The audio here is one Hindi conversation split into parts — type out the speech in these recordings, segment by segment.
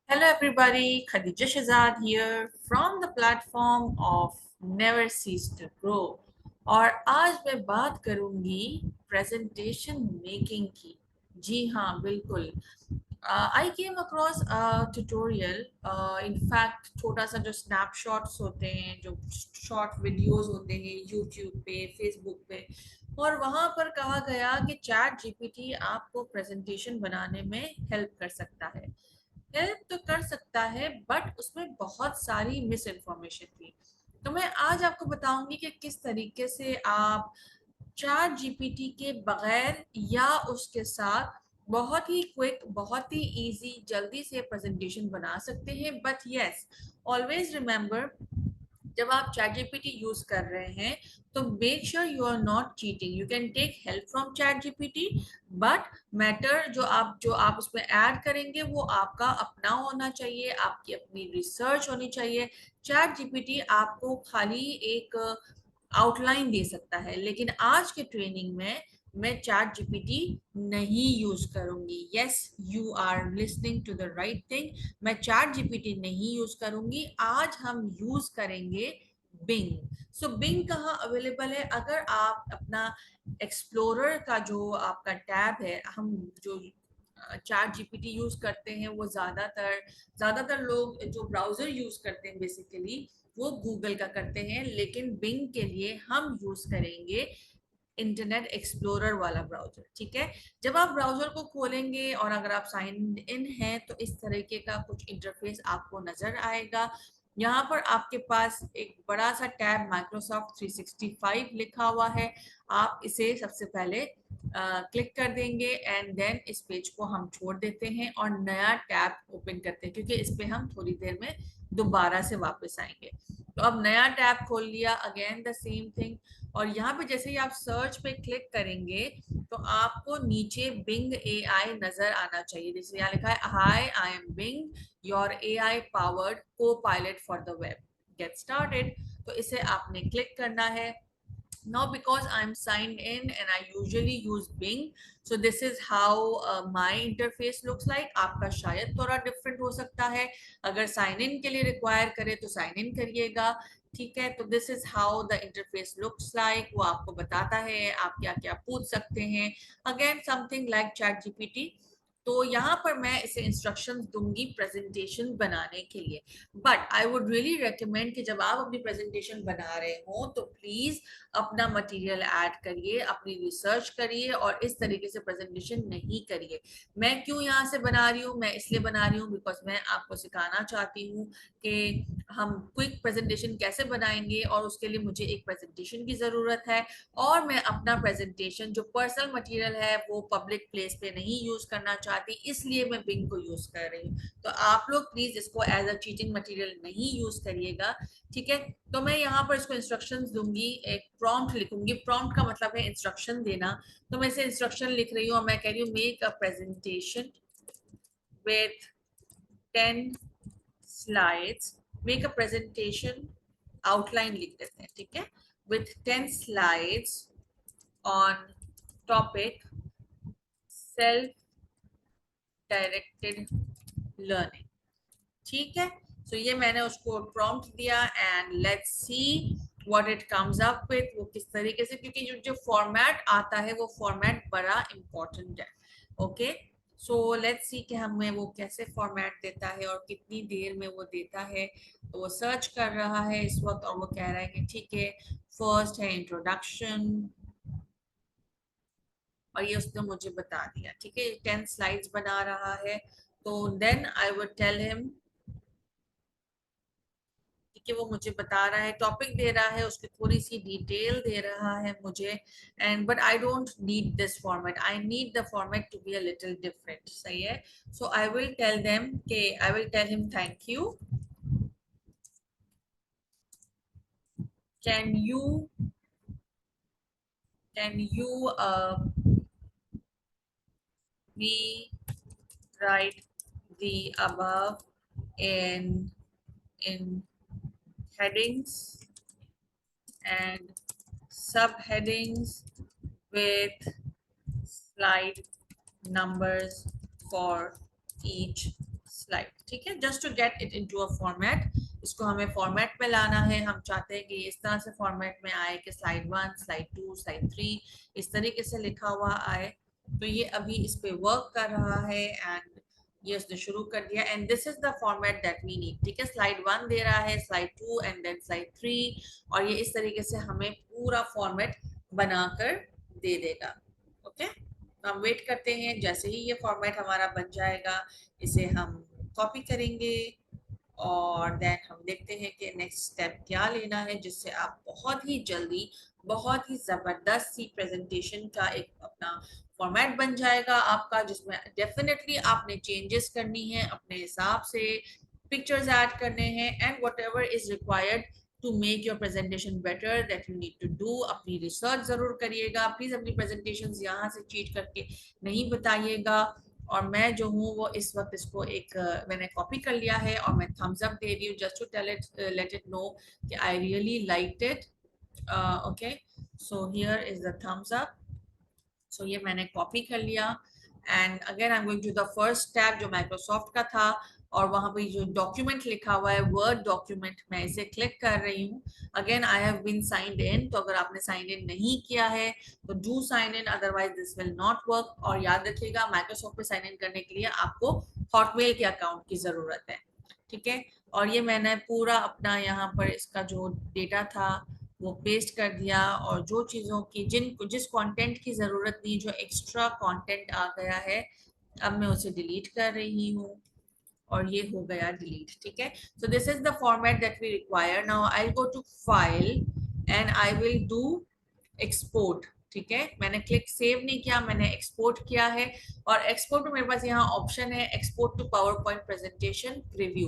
Hello everybody, Khadija Shahzad here from the platform of Never Cease to Grow। और आज मैं बात करूंगी प्रेजेंटेशन मेकिंग की। जी हाँ, बिल्कुल। आई केम अक्रॉस ट्यूटोरियल। इनफैक्ट छोटा सा जो स्नैपशॉट्स होते हैं, जो शॉर्ट वीडियोस होते हैं यूट्यूब पे, फेसबुक पे, और वहां पर कहा गया कि चैट जीपीटी आपको प्रेजेंटेशन बनाने में हेल्प कर सकता है। हेल्प तो कर सकता है बट उसमें बहुत सारी मिस इन्फॉर्मेशन थी। तो मैं आज आपको बताऊंगी कि किस तरीके से आप चैट जीपीटी के बगैर या उसके साथ बहुत ही क्विक, बहुत ही इजी, जल्दी से प्रेजेंटेशन बना सकते हैं। बट यस, ऑलवेज रिमेंबर, जब आप चैट जीपीटी यूज कर रहे हैं तो make sure you are not cheating. You can take help from chat GPT, but matter जो आप उसमें ऐड करेंगे वो आपका अपना होना चाहिए, आपकी अपनी रिसर्च होनी चाहिए। चैट जीपीटी आपको खाली एक आउटलाइन दे सकता है, लेकिन आज के ट्रेनिंग में मैं चैट जीपीटी नहीं यूज करूंगी। Yes, you are listening to the right thing. मैं चैट जीपीटी नहीं यूज करूंगी। आज हम यूज करेंगे बिंग। सो बिंग कहाँ अवेलेबल है? अगर आप अपना एक्सप्लोरर का जो आपका टैब है, हम जो चैट जीपीटी यूज करते हैं वो ज्यादातर लोग जो ब्राउजर यूज करते हैं बेसिकली वो गूगल का करते हैं, लेकिन बिंग के लिए हम यूज करेंगे इंटरनेट एक्सप्लोरर वाला ब्राउजर। ठीक है। जब आप ब्राउजर को खोलेंगे और अगर आप साइन इन हैं तो इस तरीके का कुछ इंटरफेस आपको नजर आएगा। यहाँ पर आपके पास एक बड़ा सा टैब माइक्रोसॉफ्ट 365 लिखा हुआ है। आप इसे सबसे पहले क्लिक कर देंगे एंड देन इस पेज को हम छोड़ देते हैं और नया टैब ओपन करते हैं, क्योंकि इस पे हम थोड़ी देर में दोबारा से वापस आएंगे। तो अब नया टैब खोल लिया, अगेन द सेम थिंग। और यहाँ पे जैसे ही आप सर्च पे क्लिक करेंगे तो आपको नीचे बिंग एआई नजर आना चाहिए। जैसे यहाँ लिखा है, hi I am Bing, your AI powered copilot for the web, get started. तो इसे आपने क्लिक करना है। Now because I'm signed in and I usually use Bing, so this is how my interface looks like। आपका शायद थोड़ा डिफरेंट हो सकता है। अगर साइन इन के लिए रिक्वायर करे तो साइन इन करिएगा। ठीक है। तो this is how the interface looks like. वो आपको बताता है आप क्या क्या पूछ सकते हैं। Again something like chat GPT. तो यहाँ पर मैं इसे इंस्ट्रक्शंस दूंगी प्रेजेंटेशन बनाने के लिए। But I would really recommend कि जब आप अपनी प्रेजेंटेशन बना रहे हो तो प्लीज अपना मटेरियल ऐड करिए, अपनी रिसर्च करिए और इस तरीके से प्रेजेंटेशन नहीं करिए। मैं क्यों यहाँ से बना रही हूँ? मैं इसलिए बना रही हूँ बिकॉज मैं आपको सिखाना चाहती हूँ कि हम क्विक प्रेजेंटेशन कैसे बनाएंगे और उसके लिए मुझे एक प्रेजेंटेशन की जरूरत है। और मैं अपना प्रेजेंटेशन जो पर्सनल मटेरियल है वो पब्लिक प्लेस पे नहीं यूज करना चाहती, इसलिए मैं बिंग को यूज कर रही हूँ। तो आप लोग प्लीज इसको एज अ चीटिंग मटेरियल नहीं यूज करिएगा। ठीक है। तो मैं यहाँ पर इसको इंस्ट्रक्शंस दूंगी, एक प्रॉम्प्ट लिखूंगी। प्रॉम्प्ट का मतलब है इंस्ट्रक्शन देना। तो मैं इसे इंस्ट्रक्शन लिख रही हूँ और मैं कह रही हूँ make a presentation with 10 slides. Make a presentation, outline लिख देते हैं, ठीक है, with 10 slides on topic self directed learning. ठीक है। सो ये मैंने उसको प्रॉम्प्ट दिया and let's see what it comes up with. वो किस तरीके से, क्योंकि जो जो फॉर्मेट आता है वो फॉर्मेट बड़ा इंपॉर्टेंट है। ओके। सो लेट्स सी कि हमें वो कैसे फॉर्मेट देता है और कितनी देर में वो देता है। तो वो सर्च कर रहा है इस वक्त और वो कह रहा है कि ठीक है, फर्स्ट है इंट्रोडक्शन, और ये उसने मुझे बता दिया। ठीक है, 10 स्लाइड्स बना रहा है। तो then I would tell him, कि वो मुझे बता रहा है, टॉपिक दे रहा है, उसकी थोड़ी सी डिटेल दे रहा है मुझे। And but I don't need this format, I need the format to be a little different. सही है। So I will tell them के I will tell him thank you, can you can you rewrite the above in in headings and subheadings with slide numbers for each slide, ठीक है, just to get it into a format. इसको हमें फॉर्मेट में लाना है। हम चाहते हैं कि इस तरह से फॉर्मेट में आए कि स्लाइड 1, स्लाइड 2, स्लाइड 3 इस तरीके से लिखा हुआ आए। तो ये अभी इस पे वर्क कर रहा है एंड ये उसने शुरू कर दिया and this is the format that we need, ठीक है। स्लाइड 1 दे रहा है, स्लाइड 2 एंड देन स्लाइड 3 और ये इस तरीके से हमें पूरा फॉर्मेट बनाकर दे देगा। ओके, तो हम वेट करते हैं। जैसे ही ये फॉर्मेट हमारा बन जाएगा इसे हम कॉपी करेंगे और देन हम देखते हैं कि नेक्स्ट स्टेप क्या लेना है जिससे आप बहुत ही जल्दी बहुत ही ज़बरदस्त सी प्रेजेंटेशन का एक अपना फॉर्मेट बन जाएगा आपका, जिसमें डेफिनेटली आपने चेंजेस करनी है अपने हिसाब से, पिक्चर्स ऐड करने हैं and whatever is required to make your presentation better that you need to do. अपनी रिसर्च जरूर करिएगा, प्लीज अपनी प्रेजेंटेशन यहाँ से चीट करके नहीं बताइएगा। और मैं जो हूँ वो इस वक्त इसको एक मैंने कॉपी कर लिया है और मैं थम्स अप दे रही हूँ just to tell it let it know कि I really liked it. Okay, so here is the thumbs up. सो ये मैंने कॉपी कर लिया and again I am going to the first tab जो माइक्रोसॉफ्ट का था और वहां पे जो डॉक्यूमेंट लिखा हुआ है वर्ड डॉक्यूमेंट, मैं इसे क्लिक कर रही हूँ। Again I have been signed in, तो अगर आपने साइन इन नहीं किया है तो do sign in, otherwise this will not work. और याद रखिएगा माइक्रोसॉफ्ट पे साइन इन करने के लिए आपको हॉटमेल के अकाउंट की जरूरत है, ठीक है। और ये मैंने पूरा अपना यहाँ पर इसका जो डेटा था वो पेस्ट कर दिया और जो चीज़ों की जिस कंटेंट की ज़रूरत नहीं, जो एक्स्ट्रा कंटेंट आ गया है अब मैं उसे डिलीट कर रही हूँ और ये हो गया डिलीट, ठीक है। So this is the format that we require. Now I go to file and I will do export, ठीक है। मैंने क्लिक सेव नहीं किया, मैंने एक्सपोर्ट किया है और एक्सपोर्ट में मेरे पास यहाँ ऑप्शन है export to PowerPoint presentation preview.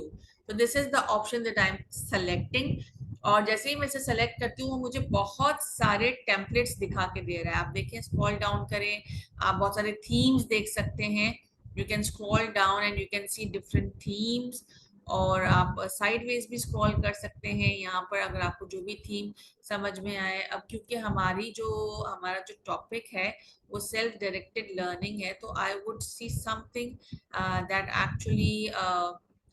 तो this is the option that I am selecting और जैसे ही मैं इसे सेलेक्ट करती हूँ मुझे बहुत सारे टेम्पलेट्स दिखा के दे रहा है। आप देखें, स्क्रॉल डाउन करें, आप बहुत सारे थीम्स देख सकते हैं। You can scroll down and you can see different themes और आप साइडवेज भी स्क्रॉल कर सकते हैं यहाँ पर अगर आपको जो भी थीम समझ में आए। अब क्योंकि हमारा जो टॉपिक है वो सेल्फ डायरेक्टेड लर्निंग है, तो I would see something that actually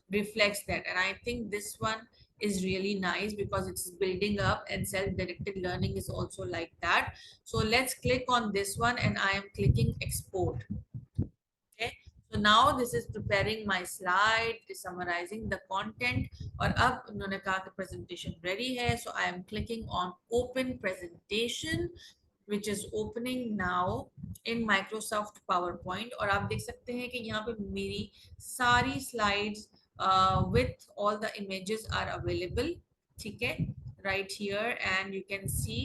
reflects that, and I think this one is really nice because it's building up and self-directed learning is also like that. So let's click on this one and I am clicking export. Okay, so now this is preparing my slide, is summarizing the content और अब उन्होंने कहा कि presentation ready है, so I am clicking on open presentation which is opening now in Microsoft PowerPoint और आप देख सकते हैं कि यहाँ पे मेरी सारी slides with all the images are available, ठीक है, right here and you can see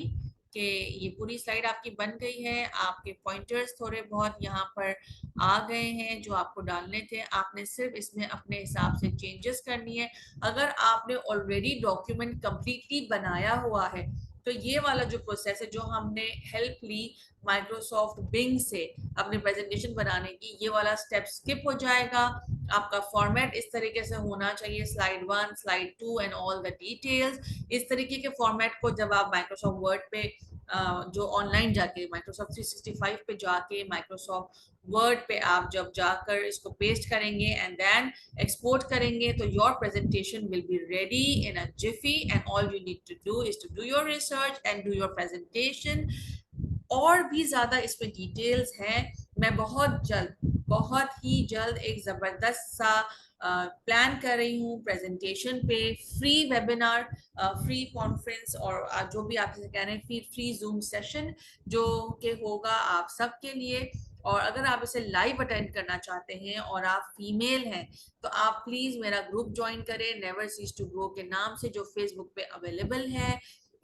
कि ये पूरी स्लाइड आपकी बन गई है। आपके पॉइंटर्स थोड़े बहुत यहाँ पर आ गए हैं जो आपको डालने थे, आपने सिर्फ इसमें अपने हिसाब से चेंजेस करनी है। अगर आपने ऑलरेडी डॉक्यूमेंट कंप्लीटली बनाया हुआ है तो ये वाला जो प्रोसेस है जो हमने हेल्प ली माइक्रोसॉफ्ट बिंग से अपने प्रेजेंटेशन बनाने की, ये वाला स्टेप स्किप हो जाएगा। आपका फॉर्मेट इस तरीके से होना चाहिए, slide 1, slide 2 and all the details. इस तरीके के फॉर्मेट को जब आप माइक्रोसॉफ्ट वर्ड पे जो ऑनलाइन जाके माइक्रोसॉफ्ट 365 पे जाके माइक्रोसॉफ्ट वर्ड पे आप जब जाकर इसको पेस्ट करेंगे एंड देन एक्सपोर्ट करेंगे तो your presentation will be ready in a jiffy and all you need to do is to do your research and do your presentation. और भी ज्यादा इसमें डिटेल्स हैं। मैं बहुत ही जल्द एक जबरदस्त सा प्लान कर रही हूँ प्रेजेंटेशन पे, फ्री वेबिनार, फ्री कॉन्फ्रेंस और जो भी आप कह रहे हैं फ्री जूम सेशन जो के होगा आप सबके लिए। और अगर आप इसे लाइव अटेंड करना चाहते हैं और आप फीमेल हैं तो आप प्लीज मेरा ग्रुप ज्वाइन करें नेवर सीज टू ग्रो के नाम से जो फेसबुक पे अवेलेबल है।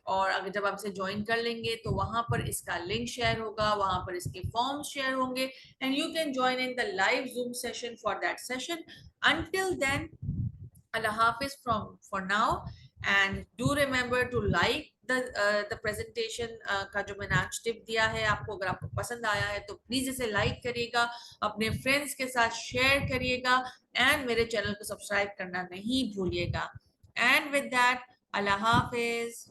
और अगर जब आप इसे ज्वाइन कर लेंगे तो वहां पर इसका लिंक शेयर होगा, वहां पर इसके फॉर्म्स शेयर होंगे and you can join in the live zoom session for that session. Until then, Allah Hafiz from for now and do remember to like the presentation का जो मैंने आज टिप दिया है आपको, अगर आपको पसंद आया है तो प्लीज इसे लाइक करिएगा, अपने फ्रेंड्स के साथ शेयर करिएगा एंड मेरे चैनल को सब्सक्राइब करना नहीं भूलिएगा। And with that, Allah Hafiz.